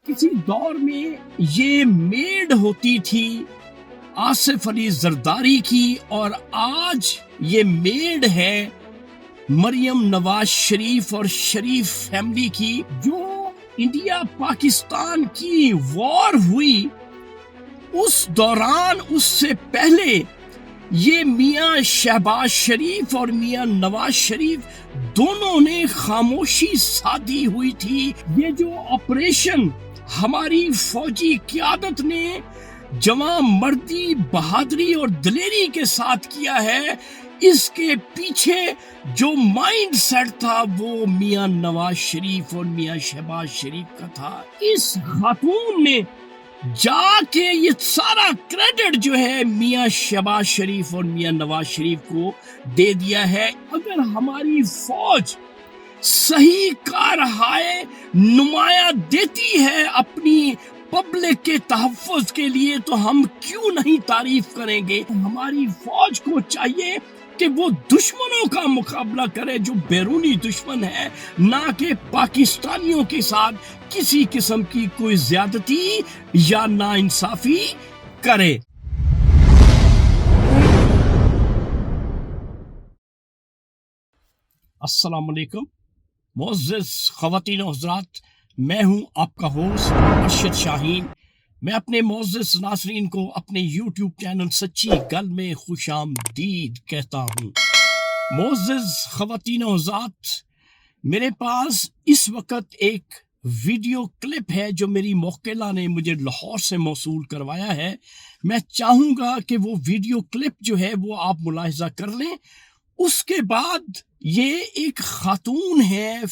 किसी दौर में ये मेड होती थी आसिफ अली जरदारी की और आज ये मेड है मरियम नवाज शरीफ और शरीफ फैमिली की। जो इंडिया पाकिस्तान की वॉर हुई उस दौरान उससे पहले ये मियां शहबाज शरीफ और मियां नवाज शरीफ दोनों ने खामोशी साधी हुई थी। ये जो ऑपरेशन हमारी फौजी क़यादत ने जवां मर्दी, बहादुरी और दिलेरी के साथ किया है, इसके पीछे जो माइंड सेट था वो मियां नवाज शरीफ और मियां शहबाज शरीफ का था। इस खातून ने जाके ये सारा क्रेडिट जो है मियां शहबाज शरीफ और मियां नवाज शरीफ को दे दिया है। अगर हमारी फौज सही कारहाय नुमाया देती है अपनी पब्लिक के तहफ़्फ़ुज़ के लिए तो हम क्यों नहीं तारीफ करेंगे। हमारी फौज को चाहिए कि वो दुश्मनों का मुकाबला करे जो बैरूनी दुश्मन है, ना कि पाकिस्तानियों के साथ किसी किस्म की कोई ज्यादती या नाइंसाफी करे। अस्सलाम वालेकुम मुअज़्ज़िज़ ख़वातीन और हज़रात, मैं हूं आपका होस्ट अरशद शाहीन। मैं अपने मुअज़्ज़िज़ नाज़रीन को अपने यूट्यूब चैनल सच्ची गल में खुशामदीद कहता हूं। मुअज़्ज़िज़ ख़वातीन और हज़रात, मेरे पास इस वक्त एक वीडियो क्लिप है जो मेरी मोक्केला ने मुझे लाहौर से मौसूल करवाया है। मैं चाहूँगा कि वो वीडियो क्लिप जो है वो आप मुलाहिज़ा कर लें। उसके बाद ये एक खातून है,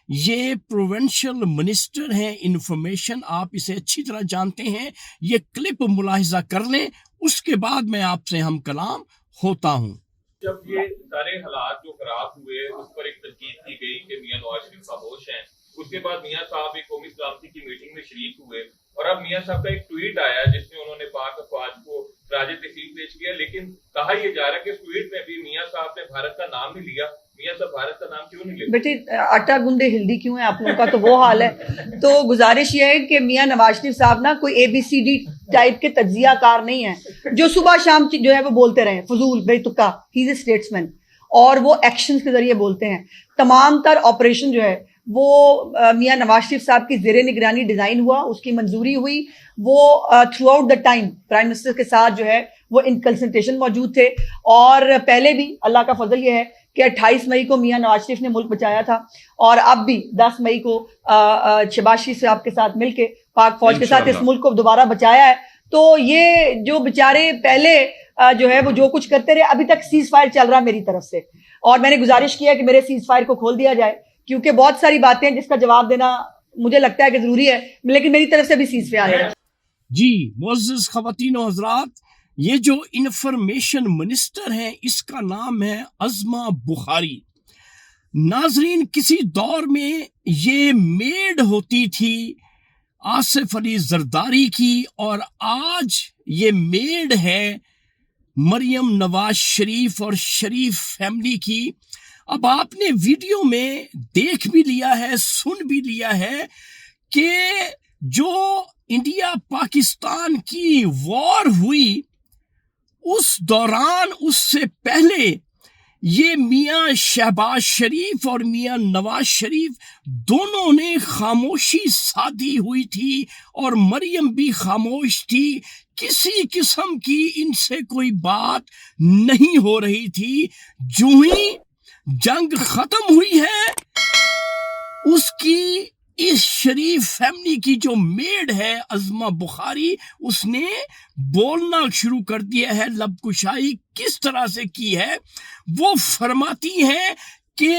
ये प्रोविंशियल मिनिस्टर हैं इंफॉर्मेशन, आप इसे अच्छी तरह जानते हैं। ये क्लिप मुलाहिज़ा कर लें, उसके बाद मैं आपसे हम कलाम होता हूँ। जब ये सारे हालात जो खराब हुए उस पर एक तनकीद की गई कि मियां नवाज शरीफ खामोश हैं, उसके बाद मियां साहब एक कौमी सलामती की मीटिंग में शरीक हुए और अब मियां साहब का एक ट्वीट आया जिसमें उन्होंने पाक अफवाज को राज तहसील पेश किया, लेकिन कहा यह जा रहा है कि इस ट्वीट में भी मियां साहब ने भारत का नाम नहीं लिया। मियां साहब भारत का नाम क्यों नहीं लेते? बेटे आटा गूंदे हिल्दी क्यों है आप लोगों का, तो वो हाल है। तो गुजारिश ये है कि मियां नवाज शरीफ साहब ना कोई ABCD टाइप के तज्जिया कार नहीं है जो सुबह शाम जो है वो बोलते रहे फजूल बेतुका। ही इज ए स्टेट्समैन और वो एक्शंस के जरिए बोलते हैं। तमाम तर ऑपरेशन जो है वो मियां नवाज शरीफ साहब की ज़ेरे निगरानी डिज़ाइन हुआ, उसकी मंजूरी हुई। वो through out the time prime minister के साथ जो है वो इन कंसल्टेशन मौजूद थे और पहले भी अल्लाह का फजल ये है कि 28 मई को मियां नवाज शरीफ ने मुल्क बचाया था और अब भी 10 मई को शहबाज शरीफ साहब के साथ मिलके पाक फौज के साथ इस मुल्क को दोबारा बचाया है। तो ये जो बेचारे पहले जो है वो जो कुछ करते रहे, अभी तक सीज फायर चल रहा है मेरी तरफ से और मैंने गुजारिश किया कि मेरे सीज फायर को खोल दिया जाए क्योंकि बहुत सारी बातें हैं जिसका जवाब देना मुझे लगता है कि जरूरी है, लेकिन मेरी तरफ से भी सीज फायर है। जी मुअज़्ज़िज़ ख़वातीन और हज़रात, ये जो इंफॉर्मेशन मिनिस्टर हैं इसका नाम है अज़मा बुखारी। नाजरीन, किसी दौर में ये मेड होती थी आसिफ अली जरदारी की और आज ये मेड है मरियम नवाज शरीफ और शरीफ फैमिली की। अब आपने वीडियो में देख भी लिया है, सुन भी लिया है कि जो इंडिया पाकिस्तान की वॉर हुई उस दौरान उससे पहले ये मियां शहबाज शरीफ और मियां नवाज शरीफ दोनों ने खामोशी साधी हुई थी और मरियम भी खामोश थी। किसी किस्म की इनसे कोई बात नहीं हो रही थी। जो ही जंग खत्म हुई है उसकी इस शरीफ फैमिली की जो मेड है अज़मा बुखारी, उसने बोलना शुरू कर दिया है। लबकुशाई किस तरह से की है वो फरमाती हैं कि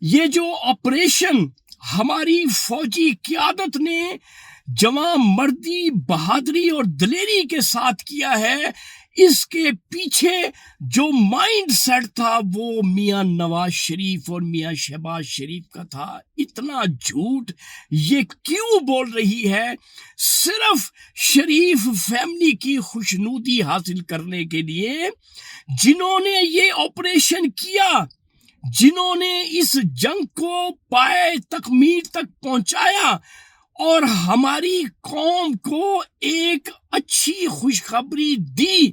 ये जो ऑपरेशन हमारी फौजी क़यादत ने जवां मर्दी, बहादुरी और दिलेरी के साथ किया है, इसके पीछे जो माइंड सेट था वो मियां नवाज शरीफ और मियां शहबाज शरीफ का था। इतना झूठ ये क्यों बोल रही है? सिर्फ शरीफ फैमिली की खुशनुदी हासिल करने के लिए। जिन्होंने ये ऑपरेशन किया, जिन्होंने इस जंग को पाए तकमील तक पहुंचाया اور ہماری قوم کو ایک اچھی خوشخبری دی.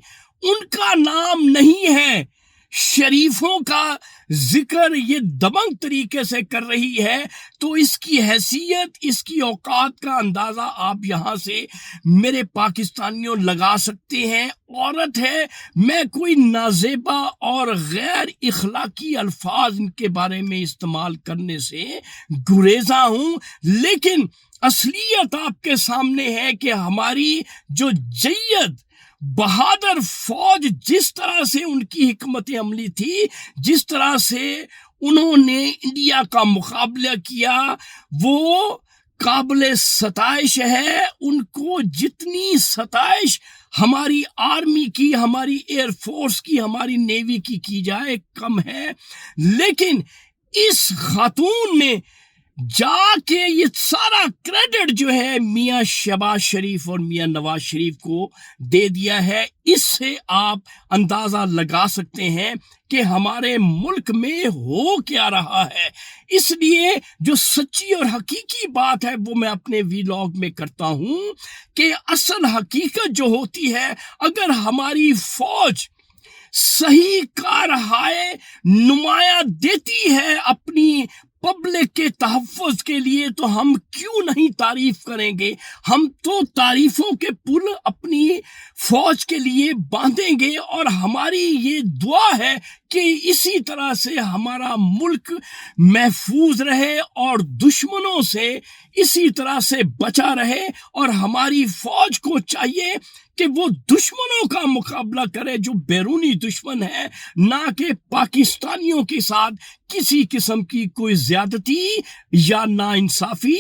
ان کا نام نہیں ہے. شریفوں کا ذکر یہ دبنگ طریقے سے کر رہی ہے تو اس کی حیثیت, اس کی اوقات کا اندازہ آپ یہاں سے میرے پاکستانیوں لگا سکتے ہیں. عورت ہے. میں کوئی نازیبا اور غیر اخلاقی الفاظ ان کے بارے میں استعمال کرنے سے گریزاں ہوں, لیکن اصلیت آپ کے سامنے ہے کہ ہماری جو جید بہادر فوج, جس طرح سے ان کی حکمت عملی تھی, جس طرح سے انہوں نے انڈیا کا مقابلہ کیا, وہ قابل ستائش ہے. ان کو جتنی ستائش ہماری آرمی کی, ہماری ایئر فورس کی, ہماری نیوی کی جائے کم ہے. لیکن اس خاتون نے جا کے یہ سارا کریڈٹ جو ہے میاں شہباز شریف اور میاں نواز شریف کو دے دیا ہے. اس سے آپ اندازہ لگا سکتے ہیں کہ ہمارے ملک میں ہو کیا رہا ہے. اس لیے جو سچی اور حقیقی بات ہے وہ میں اپنے ویلاگ میں کرتا ہوں کہ اصل حقیقت جو ہوتی ہے, اگر ہماری فوج صحیح کارہائے نمایاں دیتی ہے اپنی پبلک کے تحفظ کے لیے تو ہم کیوں نہیں تعریف کریں گے. ہم تو تعریفوں کے پل اپنی فوج کے لیے باندھیں گے, اور ہماری یہ دعا ہے کہ اسی طرح سے ہمارا ملک محفوظ رہے اور دشمنوں سے اسی طرح سے بچا رہے. اور ہماری فوج کو چاہیے کہ وہ دشمنوں کا مقابلہ کرے جو بیرونی دشمن ہے, نہ کہ پاکستانیوں کے ساتھ کسی قسم کی کوئی زیادتی یا ناانصافی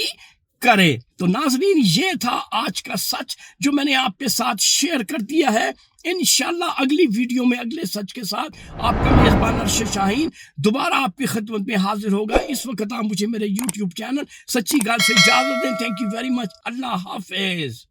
کرے. تو ناظرین, یہ تھا آج کا سچ جو میں نے آپ کے ساتھ شیئر کر دیا ہے. انشاءاللہ اگلی ویڈیو میں اگلے سچ کے ساتھ آپ کا میزبان ارشد شاہین دوبارہ آپ کی خدمت میں حاضر ہوگا. اس وقت آپ مجھے میرے یوٹیوب چینل سچی گال سے اجازت دیں. Thank you very much. اللہ حافظ.